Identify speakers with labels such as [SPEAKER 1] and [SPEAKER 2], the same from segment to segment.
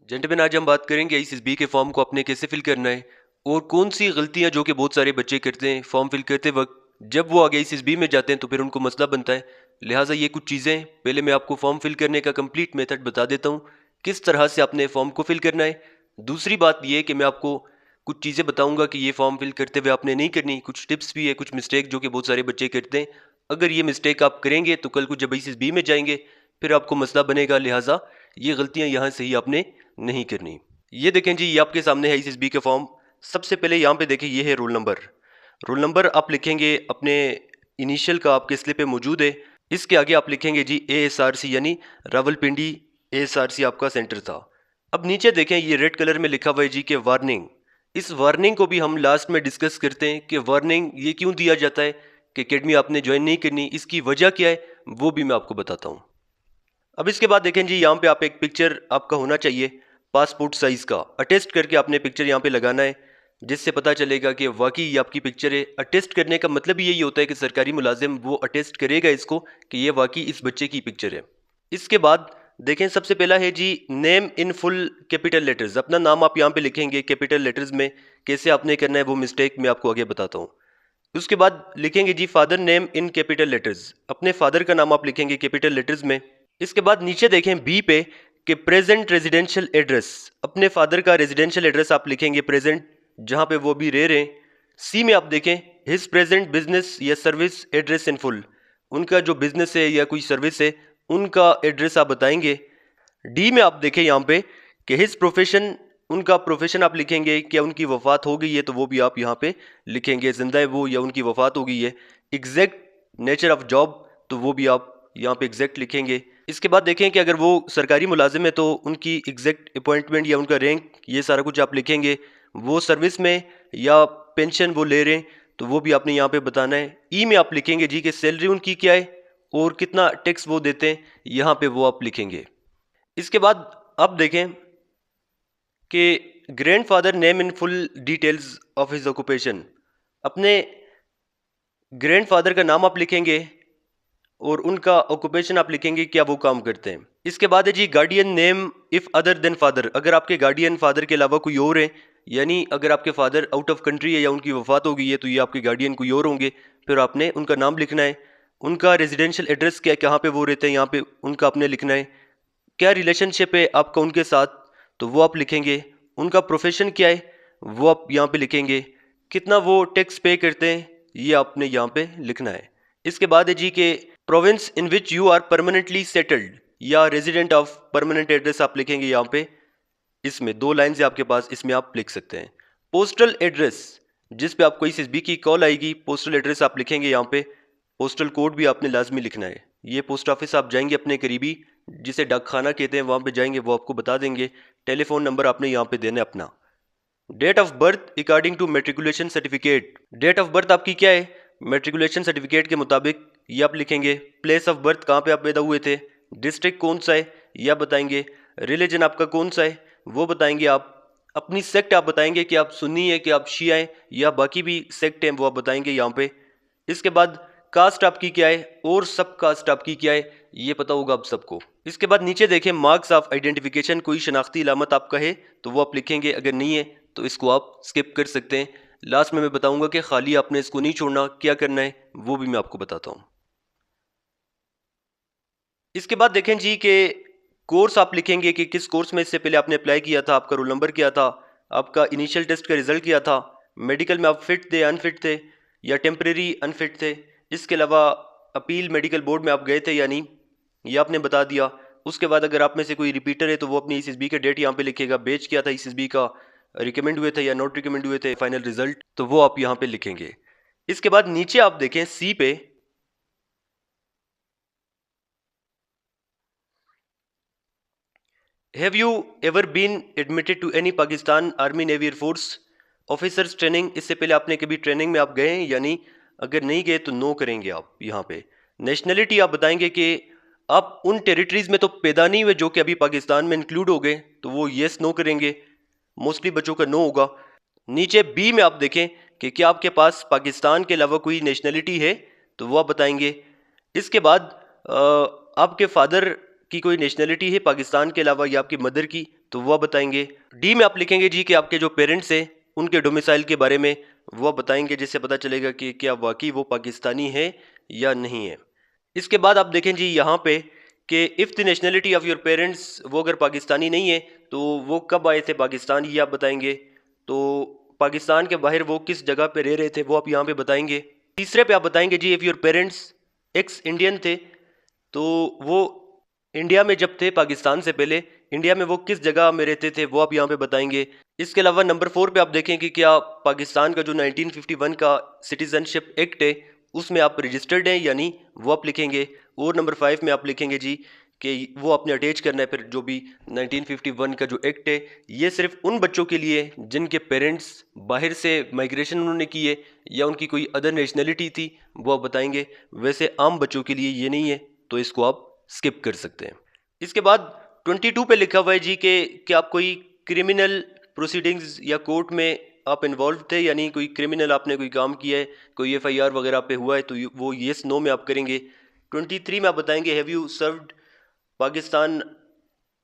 [SPEAKER 1] Gentleman, आज हम बात करेंगे आईसीएसबी के फॉर्म को आपने कैसे फिल करना है और कौन सी गलतियां जो कि बहुत सारे बच्चे करते हैं फॉर्म फिल करते वक्त। जब वो आगे आईसीएसबी में जाते हैं तो फिर उनको मसला बनता है। लिहाजा ये कुछ चीज़ें पहले मैं आपको फॉर्म फिल करने का कंप्लीट मेथड बता देता हूँ, किस तरह से आपने फॉर्म को फिल करना है। दूसरी बात ये कि मैं आपको कुछ चीज़ें बताऊंगा कि ये फॉर्म फिल करते हुए आपने नहीं करनी। कुछ टिप्स भी है, कुछ मिस्टेक जो कि बहुत सारे बच्चे करते हैं। अगर ये मिस्टेक आप करेंगे तो कल को जब आईसीएसबी में जाएंगे फिर आपको मसला बनेगा। लिहाजा ये गलतियाँ यहाँ से ही आपने नहीं करनी। ये देखें जी, ये आपके सामने है आईसीएसबी का फॉर्म। सबसे पहले यहाँ पे देखें, ये है रोल नंबर। रोल नंबर आप लिखेंगे अपने इनिशियल का, आपके स्लिप पे मौजूद है। इसके आगे आप लिखेंगे जी एएसआरसी, यानी रावलपिंडी एएसआरसी आपका सेंटर था। अब नीचे देखें, ये रेड कलर में लिखा हुआ है जी के वार्निंग। इस वार्निंग को भी हम लास्ट में डिस्कस करते हैं कि वार्निंग ये क्यों दिया जाता है कि एकेडमी आपने ज्वाइन नहीं करनी, इसकी वजह क्या है वो भी मैं आपको बताता हूँ। अब इसके बाद देखें जी, यहाँ पे आप एक पिक्चर आपका होना चाहिए पासपोर्ट साइज़ का। अटेस्ट करके आपने पिक्चर यहाँ पे लगाना है, जिससे पता चलेगा कि वाकई ये आपकी पिक्चर है। अटेस्ट करने का मतलब यही होता है कि सरकारी मुलाजिम वो अटेस्ट करेगा इसको कि ये वाकई इस बच्चे की पिक्चर है। इसके बाद देखें, सबसे पहला है जी name in full capital letters. अपना नाम आप यहाँ पे लिखेंगे कैपिटल लेटर्स में। कैसे आपने करना है वो मिस्टेक मैं आपको आगे बताता हूँ। उसके बाद लिखेंगे जी father name in capital letters. अपने फादर का नाम आप लिखेंगे कैपिटल लेटर्स में। इसके बाद नीचे देखें बी पे कि प्रेजेंट रेजिडेंशियल एड्रेस। अपने फादर का रेजिडेंशियल एड्रेस आप लिखेंगे प्रेजेंट, जहां पे वो भी रह रहे हैं। सी में आप देखें हिज प्रेजेंट बिजनेस या सर्विस एड्रेस इन फुल। उनका जो बिजनेस है या कोई सर्विस है उनका एड्रेस आप बताएंगे। डी में आप देखें यहाँ पे कि हिज प्रोफेशन, उनका प्रोफेशन आप लिखेंगे। क्या उनकी वफात हो गई है तो वो भी आप यहाँ पे लिखेंगे, जिंदा है वो या उनकी वफात हो गई है। एग्जैक्ट नेचर ऑफ जॉब तो वो भी आप यहाँ पे एग्जैक्ट लिखेंगे। इसके बाद देखें कि अगर वो सरकारी मुलाजिम है तो उनकी एग्जैक्ट अपॉइंटमेंट या उनका रैंक, ये सारा कुछ आप लिखेंगे। वो सर्विस में या पेंशन वो ले रहे हैं तो वो भी आपने यहाँ पे बताना है। ई में आप लिखेंगे जी कि सैलरी उनकी क्या है और कितना टैक्स वो देते हैं, यहाँ पे वो आप लिखेंगे। इसके बाद अब देखें कि grandfather name in full details of his occupation. अपने ग्रैंडफादर का नाम आप लिखेंगे और उनका ऑक्यूपेशन आप लिखेंगे, क्या वो काम करते हैं। इसके बाद है जी guardian name if other than father. अगर आपके गार्डियन फादर के अलावा कोई और है, यानी अगर आपके फादर आउट ऑफ कंट्री है या उनकी वफात हो गई है तो ये आपके गार्डियन कोई और होंगे। फिर आपने उनका नाम लिखना है। उनका रेजिडेंशियल एड्रेस क्या है, कहाँ पे वो रहते हैं, यहाँ पे उनका आपने लिखना है। क्या रिलेशनशिप है आपका उनके साथ तो वो आप लिखेंगे। उनका प्रोफेशन क्या है वो आप यहाँ पे लिखेंगे। कितना वो टैक्स पे करते हैं ये आपने यहाँ पे लिखना है। इसके बाद है जी के province in which you are permanently settled या रेजिडेंट ऑफ परमानेंट एड्रेस आप लिखेंगे यहाँ पे। इसमें 2 लाइन है आपके पास, इसमें आप लिख सकते हैं। पोस्टल एड्रेस, जिस पे आपको एसएसबी की कॉल आएगी, पोस्टल एड्रेस आप लिखेंगे यहाँ पे। पोस्टल कोड भी आपने लाजमी लिखना है। ये पोस्ट ऑफिस आप जाएंगे अपने करीबी, जिसे डाक खाना कहते हैं, वहाँ पे जाएंगे वो आपको बता देंगे। टेलीफोन नंबर आपने यहाँ पे देना है अपना। Date of birth according to matriculation certificate. Date of birth आपकी क्या है मेट्रिकुलेशन सर्टिफिकेट के मुताबिक, ये आप लिखेंगे। प्लेस ऑफ बर्थ, कहाँ पे आप पैदा हुए थे। डिस्ट्रिक्ट कौन सा है ये आप बताएंगे। रिलीजन आपका कौन सा है वो बताएंगे आप। अपनी सेक्ट आप बताएंगे कि आप सुन्नी है कि आप शिया हैं या बाकी भी सेक्ट हैं वो आप बताएंगे यहाँ पे। इसके बाद कास्ट आपकी क्या है और सब कास्ट आपकी क्या है ये पता होगा आप सबको। इसके बाद नीचे देखें मार्क्स ऑफ आइडेंटिफिकेशन, कोई शनाख्ती अलामत आपका है तो वो आप लिखेंगे, अगर नहीं है तो इसको आप स्किप कर सकते हैं। लास्ट में मैं बताऊंगा कि खाली आपने इसको नहीं छोड़ना, क्या करना है वो भी मैं आपको बताता हूँ। इसके बाद देखें जी कि कोर्स आप लिखेंगे कि किस कोर्स में इससे पहले आपने अप्लाई किया था, आपका रोल नंबर क्या था, आपका इनिशियल टेस्ट का रिजल्ट क्या था, मेडिकल में आप फिट थे अनफिट थे या टेम्परेरी अनफिट थे। इसके अलावा अपील मेडिकल बोर्ड में आप गए थे या नहीं, ये आपने बता दिया। उसके बाद अगर आप में से कोई रिपीटर है तो वो अपनी एसएसबी का डेट यहाँ पे लिखेगा, बैच क्या था एसएसबी का, रिकमेंड हुए थे या नॉट रिकमेंड हुए थे, फाइनल रिजल्ट तो वो आप यहाँ पे लिखेंगे। इसके बाद नीचे आप देखें सी पे, have you ever been admitted to any Pakistan army navy air force officers training. इससे पहले आपने कभी ट्रेनिंग में आप गए हैं या नहीं, अगर नहीं गए तो नो करेंगे आप यहाँ पे। नेशनलिटी आप बताएंगे कि आप उन टेरिटरीज में तो पैदा नहीं हुए जो कि अभी पाकिस्तान में इंक्लूड हो गए, तो वो येस नो करेंगे। मोस्टली बच्चों का नो होगा। नीचे बी में आप देखें कि क्या आपके पास पाकिस्तान के अलावा कोई नेशनलिटी है तो वो आप बताएंगे। इसके बाद आपके फादर की कोई नेशनलिटी है पाकिस्तान के अलावा या आपकी मदर की, तो वो आप बताएंगे। डी में आप लिखेंगे जी कि आपके जो पेरेंट्स हैं उनके डोमिसाइल के बारे में वो आप बताएंगे, जिससे पता चलेगा कि क्या वाकई वो पाकिस्तानी है या नहीं है। इसके बाद आप देखें जी यहाँ पे कि if the nationality of your parents, वो अगर पाकिस्तानी नहीं है तो वो कब आए थे पाकिस्तान, ये आप बताएंगे। तो पाकिस्तान के बाहर वो किस जगह पे रह रहे थे वो आप यहाँ पे बताएंगे। तीसरे पे आप बताएंगे जी if your parents ex Indian थे, तो वो इंडिया में जब थे पाकिस्तान से पहले, इंडिया में वो किस जगह में रहते थे वो आप यहाँ पे बताएंगे। इसके अलावा नंबर 4 पे आप देखें कि क्या पाकिस्तान का जो 1951 का सिटीजनशिप एक्ट है उसमें आप रजिस्टर्ड हैं या नहीं, वो आप लिखेंगे। और नंबर 5 में आप लिखेंगे जी कि वो आपने अटैच करना है फिर जो भी 1951 का जो एक्ट है, ये सिर्फ उन बच्चों के लिए जिनके पेरेंट्स बाहर से माइग्रेशन उन्होंने की है या उनकी कोई अदर नेशनलिटी थी, वो आप बताएंगे। वैसे आम बच्चों के लिए ये नहीं है, तो इसको आप स्किप कर सकते हैं। इसके बाद 22 पे लिखा हुआ है जी कि आप कोई क्रिमिनल प्रोसीडिंग्स या कोर्ट में आप इन्वॉल्व थे, यानी कोई क्रिमिनल आपने कोई काम किया है, कोई FIR वगैरह पे हुआ है, तो वो येस नो में आप करेंगे। 23 में आप बताएंगे have you served Pakistan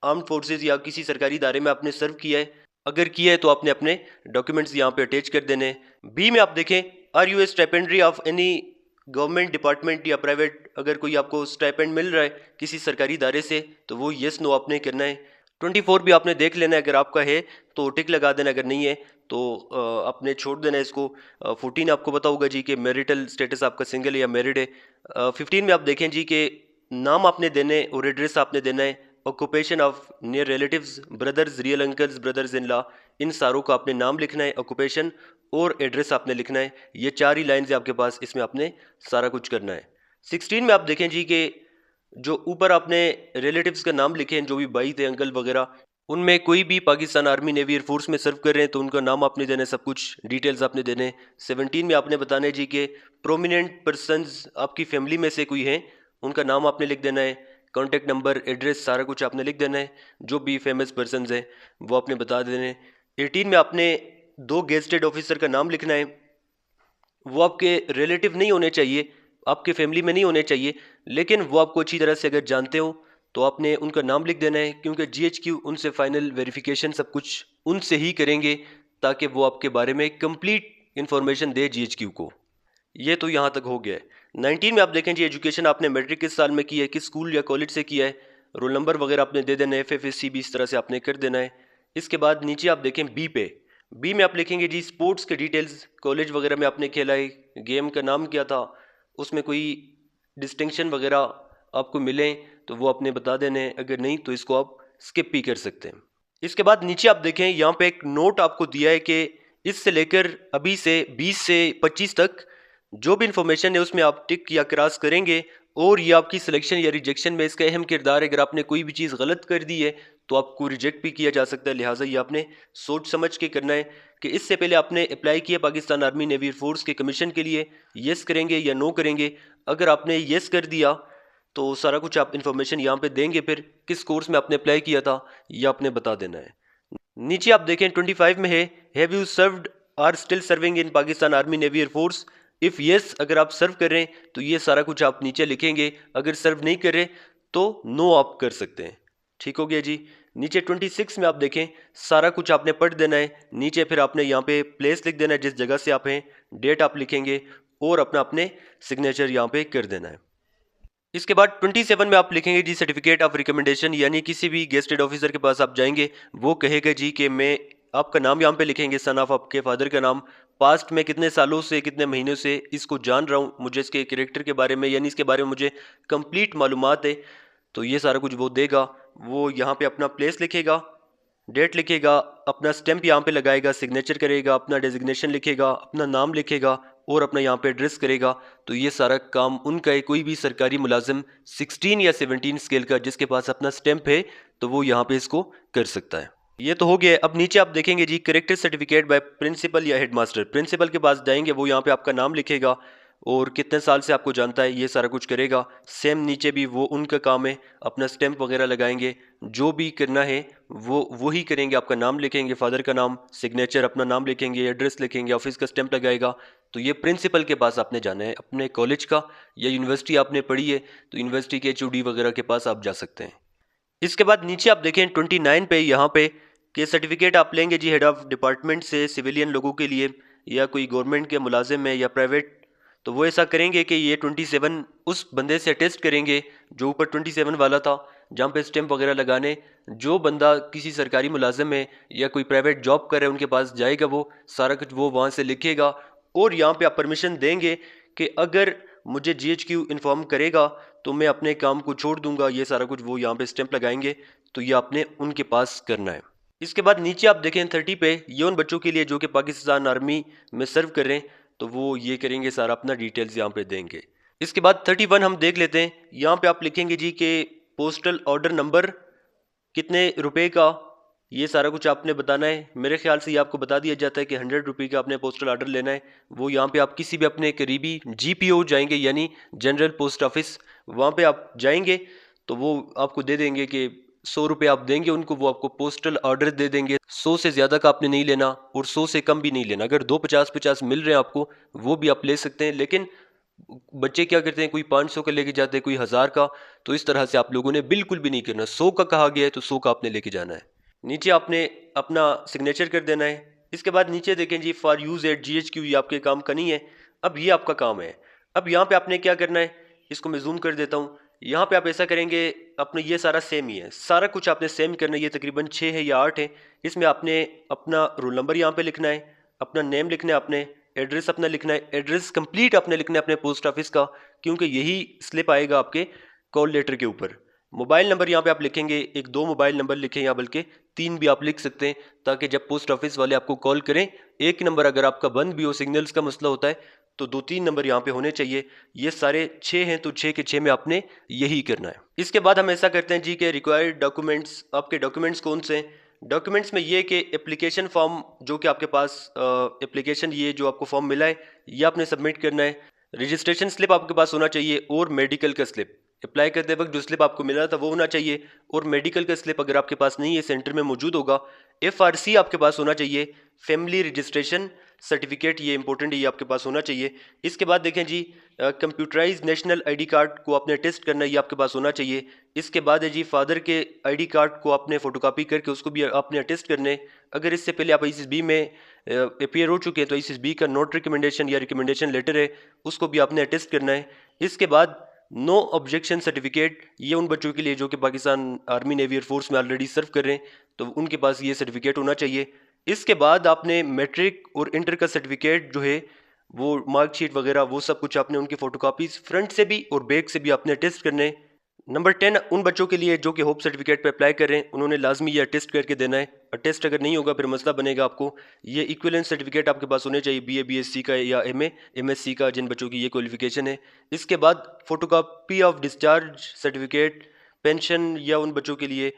[SPEAKER 1] armed forces, या किसी सरकारी इदारे में आपने सर्व किया है, अगर किया है तो आपने अपने डॉक्यूमेंट्स यहाँ पे अटैच कर देने। बी में आप देखें are you a stipendiary of any government department या प्राइवेट, अगर कोई आपको स्टाइपेंड मिल रहा है किसी सरकारी इदारे से तो वो येस नो आपने करना है। 24 भी आपने देख लेना है, अगर आपका है तो टिक लगा देना, अगर नहीं है तो आपने छोड़ देना है इसको। 14 आपको पता होगा जी कि मैरिटल स्टेटस आपका सिंगल है या मैरिड है। 15 में आप देखें जी कि नाम आपने देने और एड्रेस आपने देना है। Occupation of near relatives, brothers, real uncles, brothers in law, इन सारों का आपने नाम लिखना है, ऑक्यूपेशन और एड्रेस आपने लिखना है। ये 4 ही लाइन्स है आपके पास, इसमें आपने सारा कुछ करना है। 16 में आप देखें जी कि जो ऊपर आपने रिलेटिव्स का नाम लिखे हैं, जो भी भाई थे, अंकल वगैरह, उनमें कोई भी पाकिस्तान आर्मी नेवी एयरफोर्स में सर्व कर रहे हैं तो उनका नाम आपने देना है, सब कुछ डिटेल्स आपने देने। 17 में आपने बताना है जी कि प्रोमिनेंट पर्सनस आपकी फैमिली में से कोई हैं, उनका नाम आपने लिख देना है, कॉन्टैक्ट नंबर, एड्रेस, सारा कुछ आपने लिख देना है। जो भी फेमस पर्सनस हैं वो आपने बता देने। 18 में आपने 2 गेजेटेड ऑफिसर का नाम लिखना है। वो आपके रिलेटिव नहीं होने चाहिए, आपके फैमिली में नहीं होने चाहिए, लेकिन वो आपको अच्छी तरह से अगर जानते हो तो आपने उनका नाम लिख देना है, क्योंकि GHQ उनसे फाइनल वेरिफिकेशन सब कुछ उनसे ही करेंगे ताकि वो आपके बारे में कंप्लीट इन्फॉर्मेशन दे GHQ को। ये तो यहाँ तक हो गया है। 19 में आप देखें जी एजुकेशन आपने मैट्रिक किस साल में की है, किस स्कूल या कॉलेज से किया है, रोल नंबर वगैरह आपने दे देना है, FFSC भी इस तरह से आपने कर देना है। इसके बाद नीचे आप देखें बी पे, बी में आप लिखेंगे जी स्पोर्ट्स के डिटेल्स, कॉलेज वगैरह में आपने खेला है, गेम का नाम क्या था, उसमें कोई डिस्टिंक्शन वगैरह आपको मिले तो वो आपने बता देने हैं, अगर नहीं तो इसको आप स्किप भी कर सकते हैं। इसके बाद नीचे आप देखें यहाँ पे एक नोट आपको दिया है कि इससे लेकर अभी से 20 से 25 तक जो भी इंफॉर्मेशन है उसमें आप टिक या क्रॉस करेंगे और ये आपकी सिलेक्शन या रिजेक्शन में इसका अहम किरदार है। अगर आपने कोई भी चीज़ गलत कर दी है तो आपको रिजेक्ट भी किया जा सकता है, लिहाजा ये आपने सोच समझ के करना है कि इससे पहले आपने अप्लाई किया पाकिस्तान आर्मी नेवी फोर्स के कमीशन के लिए, येस करेंगे या नो करेंगे। अगर आपने येस कर दिया तो सारा कुछ आप इन्फॉर्मेशन यहाँ पे देंगे, फिर किस कोर्स में आपने अप्लाई किया था ये आपने बता देना है। नीचे आप देखें 25 में है have you served or still serving in Pakistan army navy air force, if yes अगर आप सर्व कर रहे हैं तो ये सारा कुछ आप नीचे लिखेंगे, अगर सर्व नहीं कर रहे तो नो आप कर सकते हैं। ठीक हो गया जी। नीचे 26 में आप देखें सारा कुछ आपने पढ़ देना है, नीचे फिर आपने यहाँ पे प्लेस लिख देना है जिस जगह से आप हैं, डेट आप लिखेंगे और अपना अपने सिग्नेचर यहाँ पे कर देना है। इसके बाद 27 में आप लिखेंगे जी सर्टिफिकेट ऑफ रिकमेंडेशन, यानी किसी भी गेस्टेड ऑफिसर के पास आप जाएंगे वो कहेगा जी कि मैं, आपका नाम यहाँ पे लिखेंगे, सन ऑफ आपके फादर का नाम, पास्ट में कितने सालों से कितने महीनों से इसको जान रहा हूँ, मुझे इसके कैरेक्टर के बारे में यानी इसके बारे में मुझे कंप्लीट मालूमात है, तो ये सारा कुछ वो देगा। वो यहाँ पे अपना प्लेस लिखेगा, डेट लिखेगा, अपना स्टैंप यहाँ पे लगाएगा, सिग्नेचर करेगा, अपना डेजिग्नेशन लिखेगा, अपना नाम लिखेगा और अपना यहाँ पे एड्रेस करेगा। तो ये सारा काम उनका है। कोई भी सरकारी मुलाजिम 16 या 17 स्केल का जिसके पास अपना स्टैंप है तो वो यहाँ पे इसको कर सकता है। ये तो हो गया। अब नीचे आप देखेंगे जी करेक्टर सर्टिफिकेट बाय प्रिंसिपल या हेडमास्टर, प्रिंसिपल के पास जाएंगे, वो यहाँ पे आपका नाम लिखेगा और कितने साल से आपको जानता है ये सारा कुछ करेगा। सेम नीचे भी वो उनका काम है, अपना स्टैंप वगैरह लगाएंगे, जो भी करना है वो ही करेंगे। आपका नाम लिखेंगे, फादर का नाम, सिग्नेचर, अपना नाम लिखेंगे, एड्रेस लिखेंगे, ऑफिस का स्टैंप लगाएगा। तो ये प्रिंसिपल के पास आपने जाना है। अपने कॉलेज का या यूनिवर्सिटी आपने पढ़ी है तो यूनिवर्सिटी के HOD वगैरह के पास आप जा सकते हैं। इसके बाद नीचे आप देखें 29 पे यहाँ पे कि सर्टिफिकेट आप लेंगे जी हेड ऑफ डिपार्टमेंट से सिविलियन लोगों के लिए, या कोई गवर्नमेंट के मुलाजिम है या प्राइवेट, तो वो ऐसा करेंगे कि ये 27 उस बंदे से अटेस्ट करेंगे जो ऊपर 27 वाला था, जहाँ पे स्टैंप वगैरह लगाने। जो बंदा किसी सरकारी मुलाजिम है या कोई प्राइवेट जॉब कर रहा है उनके पास जाएगा, वो सारा कुछ वो वहाँ से लिखेगा। और यहाँ पे आप परमिशन देंगे कि अगर मुझे GHQ इन्फॉर्म करेगा तो मैं अपने काम को छोड़ दूंगा, ये सारा कुछ वो यहाँ पे स्टैंप लगाएंगे। तो ये आपने उनके पास करना है। इसके बाद नीचे आप देखें 30 पे, ये उन बच्चों के लिए जो कि पाकिस्तान आर्मी में सर्व कर रहे हैं, तो वो ये करेंगे, सारा अपना डिटेल्स यहाँ पे देंगे। इसके बाद 31 हम देख लेते हैं। यहाँ पे आप लिखेंगे जी कि पोस्टल ऑर्डर नंबर कितने रुपए का, ये सारा कुछ आपने बताना है। मेरे ख्याल से ये आपको बता दिया जाता है कि 100 रुपये का आपने पोस्टल ऑर्डर लेना है। वो यहाँ पे आप किसी भी अपने करीबी GPO जाएंगे, यानी जनरल पोस्ट ऑफिस, वहाँ पे आप जाएंगे तो वो आपको दे देंगे कि 100 रुपये आप देंगे उनको, वो आपको पोस्टल ऑर्डर दे देंगे। 100 से ज़्यादा का आपने नहीं लेना और 100 से कम भी नहीं लेना। अगर 250-50 मिल रहे हैं आपको, वो भी आप ले सकते हैं, लेकिन बच्चे क्या करते हैं, कोई 500 का लेके जाते हैं, कोई 1000 का। तो इस तरह से आप लोगों ने बिल्कुल भी नहीं करना। 100 का कहा गया है तो 100 का आपने लेके जाना है। नीचे आपने अपना सिग्नेचर कर देना है। इसके बाद नीचे देखें जी फॉर यूज एट GHQ, ये आपके काम का नहीं है, अब ये आपका काम है। अब यहाँ पे आपने क्या करना है, इसको मैं जूम कर देता हूँ। यहाँ पे आप ऐसा करेंगे, अपने ये सारा सेम ही है, सारा कुछ आपने सेम करना है। ये तकरीबन 6 है या 8 है। इसमें आपने अपना रोल नंबर यहाँ पे लिखना है, अपना नेम लिखना है, आपने एड्रेस अपना लिखना है, एड्रेस कंप्लीट आपने लिखना है अपने पोस्ट ऑफिस का, क्योंकि यही स्लिप आएगा आपके कॉल लेटर के ऊपर। मोबाइल नंबर यहाँ पे आप लिखेंगे, एक 2 मोबाइल नंबर लिखें, या बल्कि 3 भी आप लिख सकते हैं, ताकि जब पोस्ट ऑफिस वाले आपको कॉल करें, एक नंबर अगर आपका बंद भी हो, सिग्नल्स का मसला होता है, तो 2-3 नंबर यहाँ पे होने चाहिए। ये सारे 6 हैं तो 6 के 6 में आपने यही करना है। इसके बाद हम ऐसा करते हैं जी कि रिक्वायर्ड डॉक्यूमेंट्स, आपके डॉक्यूमेंट्स कौन से हैं। डॉक्यूमेंट्स में ये कि एप्लीकेशन फॉर्म जो कि आपके पास एप्लीकेशन, ये जो आपको फॉर्म मिला है, ये आपने सबमिट करना है। रजिस्ट्रेशन स्लिप आपके पास होना चाहिए और मेडिकल का स्लिप, अप्लाई करते वक्त जो स्लिप आपको मिला था वो होना चाहिए, और मेडिकल का स्लिप अगर आपके पास नहीं है सेंटर में मौजूद होगा। FRC आपके पास होना चाहिए, फैमिली रजिस्ट्रेशन सर्टिफिकेट, ये इंपॉर्टेंट है, ये आपके पास होना चाहिए। इसके बाद देखें जी कंप्यूटराइज नेशनल ID कार्ड को आपने टेस्ट करना है, ये आपके पास होना चाहिए। इसके बाद है जी फादर के ID कार्ड को आपने फोटोकॉपी करके उसको भी आपने अटेस्ट करने। अगर इससे पहले आप ISSB में अपेयर हो चुके हैं तो ISSB का नोट रिकमेंडेशन या रिकमेंडेशन लेटर है, उसको भी आपने अटेस्ट करना है। इसके बाद नो ऑब्जेक्शन सर्टिफिकेट, ये उन बच्चों के लिए जो कि पाकिस्तान आर्मी नेवी एयरफोर्स में ऑलरेडी सर्व कर रहे हैं, तो उनके पास ये सर्टिफिकेट होना चाहिए। इसके बाद आपने मैट्रिक और इंटर का सर्टिफिकेट जो है, वो मार्कशीट वगैरह, वो सब कुछ आपने उनकी फोटोकॉपीज फ्रंट से भी और बैक से भी आपने अटेस्ट करने। नंबर 10 उन बच्चों के लिए जो कि होप सर्टिफिकेट पे अप्लाई कर रहे हैं, उन्होंने लाजमी ये अटेस्ट करके देना है। अटेस्ट अगर नहीं होगा फिर मसला बनेगा आपको। ये इक्विवेलेंट सर्टिफिकेट आपके पास होने चाहिए, BA BSc का या MA MSc का, जिन बच्चों की ये क्वालिफिकेशन है। इसके बाद photocopy of discharge certificate, pension, या उन बच्चों के लिए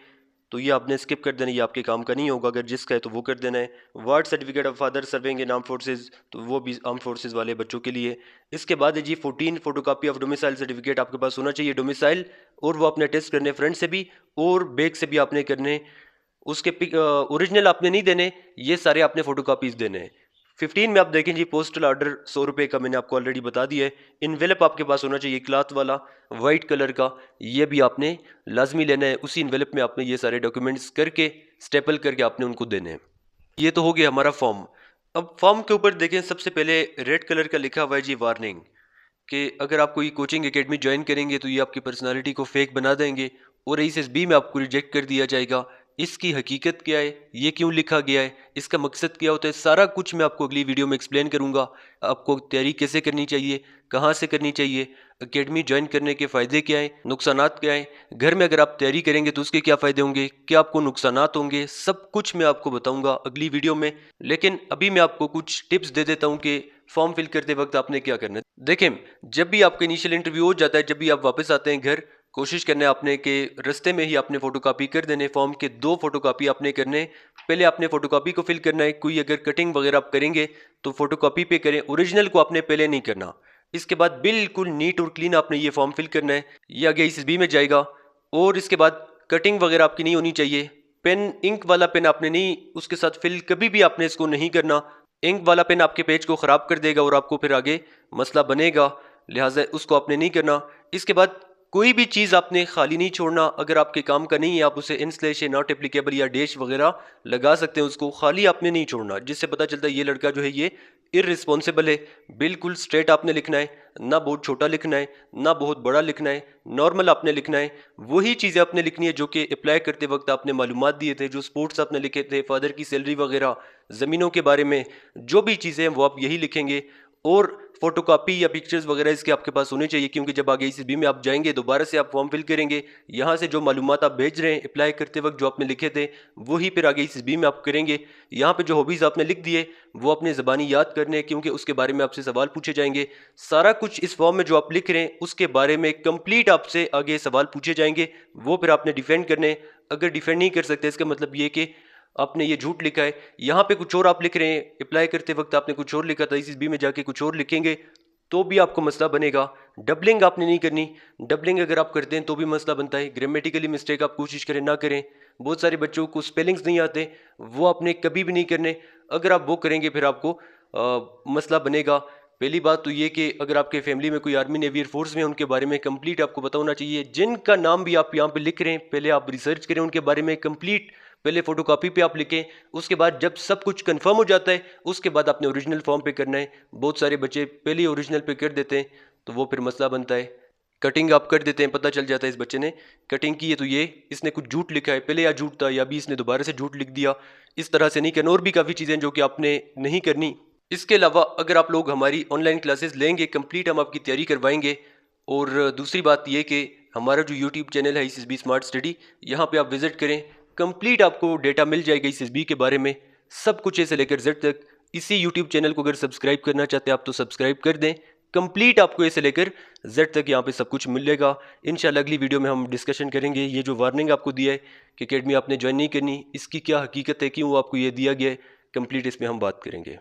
[SPEAKER 1] तो ये आपने स्किप कर देना, ये आपके काम का नहीं होगा। अगर जिसका है तो वो कर देना है। Ward certificate of father serving in arm forces, तो वो भी आर्म फोर्सेज वाले बच्चों के लिए। इसके बाद है जी 14 फोटोकॉपी ऑफ डोमिसाइल सर्टिफिकेट आपके पास होना चाहिए, डोमिसाइल, और वो आपने टेस्ट करने फ्रंट से भी और बैक से भी आपने करने। उसके ओरिजिनल आपने नहीं देने, ये सारे आपने फोटोकॉपीज देने हैं। 15 में आप देखें जी पोस्टल ऑर्डर 100 रुपये का, मैंने आपको ऑलरेडी बता दिया है। इन्वेलप आपके पास होना चाहिए क्लॉथ वाला, वाइट कलर का, ये भी आपने लाजमी लेना है। उसी इन्वेलप में आपने ये सारे डॉक्यूमेंट्स करके स्टेपल करके आपने उनको देने हैं। ये तो हो गया हमारा फॉर्म। अब फॉर्म के ऊपर देखें, सबसे पहले रेड कलर का लिखा हुआ है जी वार्निंग, कि अगर आप कोई कोचिंग एकेडमी ज्वाइन करेंगे तो ये आपकी पर्सनालिटी को फेक बना देंगे और ISSB में आपको रिजेक्ट कर दिया जाएगा। इसकी हकीकत क्या है, ये क्यों लिखा गया है, इसका मकसद क्या होता है, सारा कुछ मैं आपको अगली वीडियो में एक्सप्लेन करूंगा। आपको तैयारी कैसे करनी चाहिए, कहाँ से करनी चाहिए, एकेडमी ज्वाइन करने के फ़ायदे क्या हैं, नुकसानात क्या हैं, घर में अगर आप तैयारी करेंगे तो उसके क्या फ़ायदे होंगे, क्या आपको नुकसानात होंगे, सब कुछ मैं आपको बताऊंगा अगली वीडियो में। लेकिन अभी मैं आपको कुछ टिप्स दे देता हूँ कि फॉर्म फिल करते वक्त आपने क्या करना है। देखें, जब भी आपका इनिशियल इंटरव्यू हो जाता है, जब भी आप वापस आते हैं घर, कोशिश करना है आपने कि रास्ते में ही आपने फोटोकॉपी कर देने। फॉर्म के 2 फोटोकॉपी आपने करने। पहले आपने फोटोकॉपी को फिल करना है। कोई अगर कटिंग वगैरह आप करेंगे तो फोटोकॉपी पे करें, ओरिजिनल को आपने पहले नहीं करना। इसके बाद बिल्कुल नीट और क्लीन आपने ये फॉर्म फिल करना है। ये आगे ISSB में जाएगा। और इसके बाद कटिंग वगैरह आपकी नहीं होनी चाहिए। पेन, इंक वाला पेन आपने नहीं उसके साथ फिल कभी भी आपने इसको नहीं करना। इंक वाला पेन आपके पेज को ख़राब कर देगा और आपको फिर आगे मसला बनेगा, लिहाजा उसको आपने नहीं करना। इसके बाद कोई भी चीज़ आपने खाली नहीं छोड़ना। अगर आपके काम का नहीं है आप उसे इन स्लैश नॉट एप्लीकेबल या डैश वगैरह लगा सकते हैं, उसको खाली आपने नहीं छोड़ना, जिससे पता चलता है ये लड़का जो है ये इररिस्पॉन्सिबल है। बिल्कुल स्ट्रेट आपने लिखना है, ना बहुत छोटा लिखना है ना बहुत बड़ा लिखना है, नॉर्मल आपने लिखना है। वही चीज़ें आपने लिखनी है जो कि अप्लाई करते वक्त आपने मालूमात दिए थे, जो स्पोर्ट्स आपने लिखे थे, फादर की सैलरी वगैरह, ज़मीनों के बारे में जो भी चीज़ें हैं वो आप यही लिखेंगे। और फोटोकॉपी या पिक्चर्स वगैरह इसके आपके पास होने चाहिए, क्योंकि जब आगे ICSB में आप जाएंगे दोबारा से आप फॉर्म फिल करेंगे, यहाँ से जो मालूमात आप भेज रहे हैं अप्लाई करते वक्त जो आपने लिखे थे वही फिर आगे ICSB में आप करेंगे। यहाँ पे जो हॉबीज़ आपने लिख दिए वो अपने ज़बानी याद करने हैं, क्योंकि उसके बारे में आपसे सवाल पूछे जाएंगे। सारा कुछ इस फॉर्म में जो आप लिख रहे हैं उसके बारे में कंप्लीट आपसे आगे सवाल पूछे जाएंगे, वो फिर आपने डिफेंड करने। अगर डिफेंड नहीं कर सकते इसका मतलब ये कि आपने ये झूठ लिखा है, यहाँ पे कुछ और आप लिख रहे हैं, अप्लाई करते वक्त आपने कुछ और लिखा था, ICSB में जाके कुछ और लिखेंगे तो भी आपको मसला बनेगा। डबलिंग आपने नहीं करनी, डबलिंग अगर आप करते हैं तो भी मसला बनता है। ग्रामेटिकली मिस्टेक आप कोशिश करें ना करें। बहुत सारे बच्चों को स्पेलिंग्स नहीं आते, वो आपने कभी भी नहीं करने। अगर आप वो करेंगे फिर आपको मसला बनेगा। पहली बात तो ये कि अगर आपके फैमिली में कोई आर्मी नेवी एयरफोर्स में, उनके बारे में कंप्लीट आपको पता होना चाहिए। जिनका नाम भी आप यहाँ पे लिख रहे हैं पहले आप रिसर्च करें उनके बारे में कंप्लीट, पहले फोटोकॉपी पे आप लिखें, उसके बाद जब सब कुछ कंफर्म हो जाता है उसके बाद आपने ओरिजिनल फॉर्म पे करना है। बहुत सारे बच्चे पहले ही ओरिजिनल पे कर देते हैं तो वो फिर मसला बनता है। कटिंग आप कर देते हैं, पता चल जाता है इस बच्चे ने कटिंग की है तो ये इसने कुछ झूठ लिखा है, पहले या झूठ था या भी इसने दोबारा से झूठ लिख दिया। इस तरह से नहीं करना। और भी काफ़ी चीज़ें जो कि आपने नहीं करनी। इसके अलावा अगर आप लोग हमारी ऑनलाइन क्लासेस लेंगे कंप्लीट हम आपकी तैयारी करवाएंगे। और दूसरी बात ये कि हमारा जो यूट्यूब चैनल है ICSB स्मार्ट स्टडी, यहाँ पे आप विजिट करें, कंप्लीट आपको डेटा मिल जाएगा ICSB के बारे में, सब कुछ ए से लेकर जेड तक। इसी यूट्यूब चैनल को अगर सब्सक्राइब करना चाहते हैं आप तो सब्सक्राइब कर दें। कंप्लीट आपको ए से लेकर जेड तक यहाँ पे सब कुछ मिलेगा। इंशाल्लाह अगली वीडियो में हम डिस्कशन करेंगे ये जो वार्निंग आपको दिया है कि अकेडमी आपने ज्वाइन नहीं करनी, इसकी क्या हकीकत है, क्यों आपको ये दिया गया है, कंप्लीट इसमें हम बात करेंगे।